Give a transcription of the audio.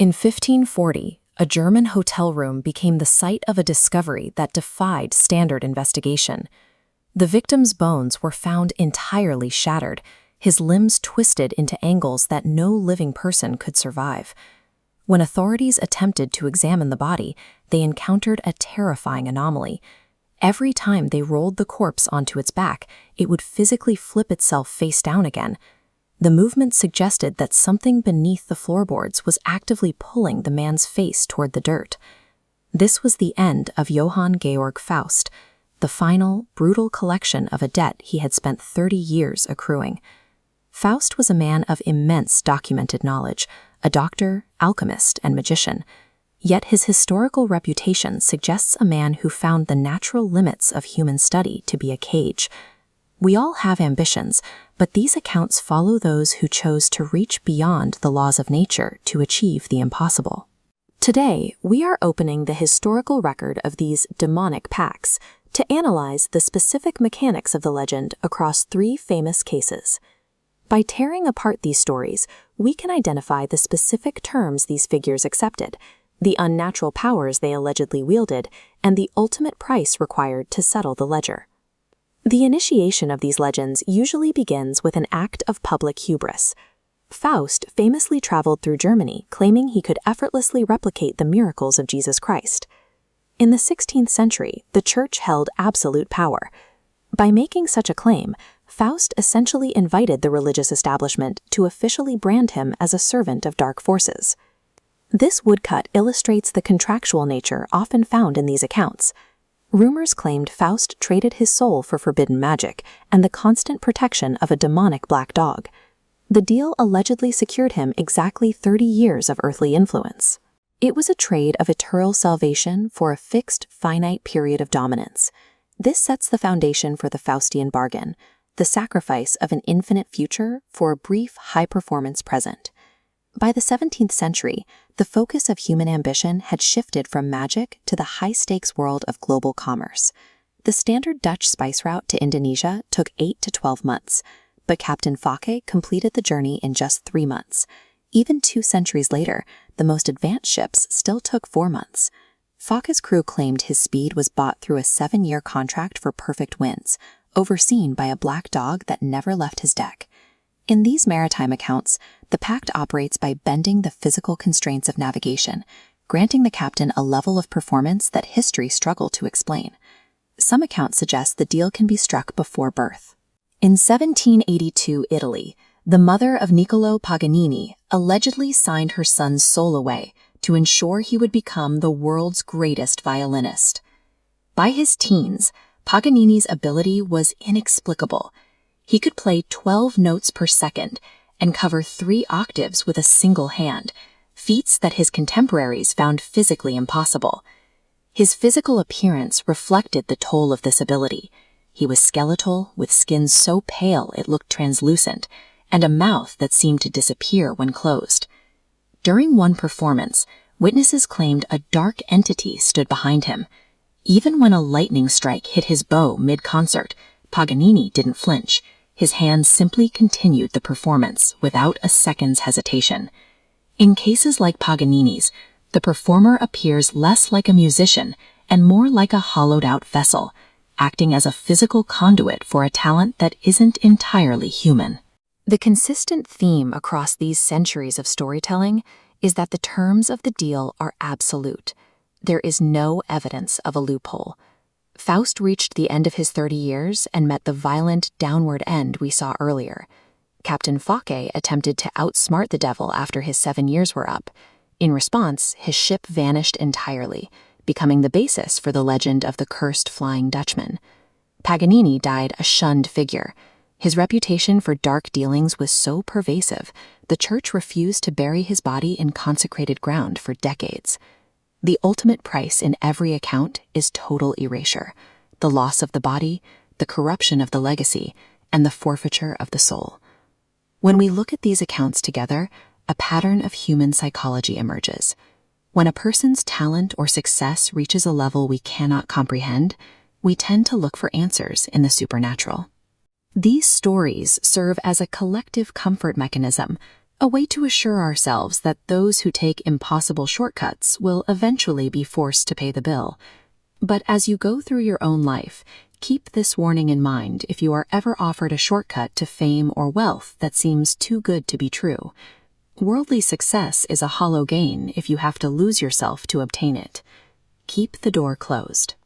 In 1540, a German hotel room became the site of a discovery that defied standard investigation. The victim's bones were found entirely shattered, his limbs twisted into angles that no living person could survive. When authorities attempted to examine the body, they encountered a terrifying anomaly. Every time they rolled the corpse onto its back, it would physically flip itself face down again. The movement suggested that something beneath the floorboards was actively pulling the man's face toward the dirt. This was the end of Johann Georg Faust, the final, brutal collection of a debt he had spent 30 years accruing. Faust was a man of immense documented knowledge, a doctor, alchemist, and magician. Yet his historical reputation suggests a man who found the natural limits of human study to be a cage. We all have ambitions, but these accounts follow those who chose to reach beyond the laws of nature to achieve the impossible. Today, we are opening the historical record of these demonic pacts to analyze the specific mechanics of the legend across 3 famous cases. By tearing apart these stories, we can identify the specific terms these figures accepted, the unnatural powers they allegedly wielded, and the ultimate price required to settle the ledger. The initiation of these legends usually begins with an act of public hubris. Faust famously traveled through Germany, claiming he could effortlessly replicate the miracles of Jesus Christ. In the 16th century, the Church held absolute power. By making such a claim, Faust essentially invited the religious establishment to officially brand him as a servant of dark forces. This woodcut illustrates the contractual nature often found in these accounts. Rumors claimed Faust traded his soul for forbidden magic and the constant protection of a demonic black dog. The deal allegedly secured him exactly 30 years of earthly influence. It was a trade of eternal salvation for a fixed, finite period of dominance. This sets the foundation for the Faustian bargain, the sacrifice of an infinite future for a brief, high-performance present. By the 17th century, the focus of human ambition had shifted from magic to the high-stakes world of global commerce. The standard Dutch spice route to Indonesia took 8 to 12 months, but Captain Fake completed the journey in just 3 months. Even 2 centuries later, the most advanced ships still took 4 months. Fake's crew claimed his speed was bought through a 7-year contract for perfect winds, overseen by a black dog that never left his deck. In these maritime accounts, the pact operates by bending the physical constraints of navigation, granting the captain a level of performance that history struggled to explain. Some accounts suggest the deal can be struck before birth. In 1782 Italy, the mother of Niccolò Paganini allegedly signed her son's soul away to ensure he would become the world's greatest violinist. By his teens, Paganini's ability was inexplicable. He could play 12 notes per second and cover 3 octaves with a single hand, feats that his contemporaries found physically impossible. His physical appearance reflected the toll of this ability. He was skeletal, with skin so pale it looked translucent, and a mouth that seemed to disappear when closed. During one performance, witnesses claimed a dark entity stood behind him. Even when a lightning strike hit his bow mid-concert, Paganini didn't flinch. His hands simply continued the performance without a second's hesitation. In cases like Paganini's, the performer appears less like a musician and more like a hollowed-out vessel, acting as a physical conduit for a talent that isn't entirely human. The consistent theme across these centuries of storytelling is that the terms of the deal are absolute. There is no evidence of a loophole. Faust reached the end of his 30 years and met the violent downward end we saw earlier. Captain Fake attempted to outsmart the devil after his 7 years were up. In response, his ship vanished entirely, becoming the basis for the legend of the cursed Flying Dutchman. Paganini died a shunned figure. His reputation for dark dealings was so pervasive, the church refused to bury his body in consecrated ground for decades. The ultimate price in every account is total erasure, the loss of the body, the corruption of the legacy, and the forfeiture of the soul. When we look at these accounts together, a pattern of human psychology emerges. When a person's talent or success reaches a level we cannot comprehend, we tend to look for answers in the supernatural. These stories serve as a collective comfort mechanism, a way to assure ourselves that those who take impossible shortcuts will eventually be forced to pay the bill. But as you go through your own life, keep this warning in mind if you are ever offered a shortcut to fame or wealth that seems too good to be true. Worldly success is a hollow gain if you have to lose yourself to obtain it. Keep the door closed.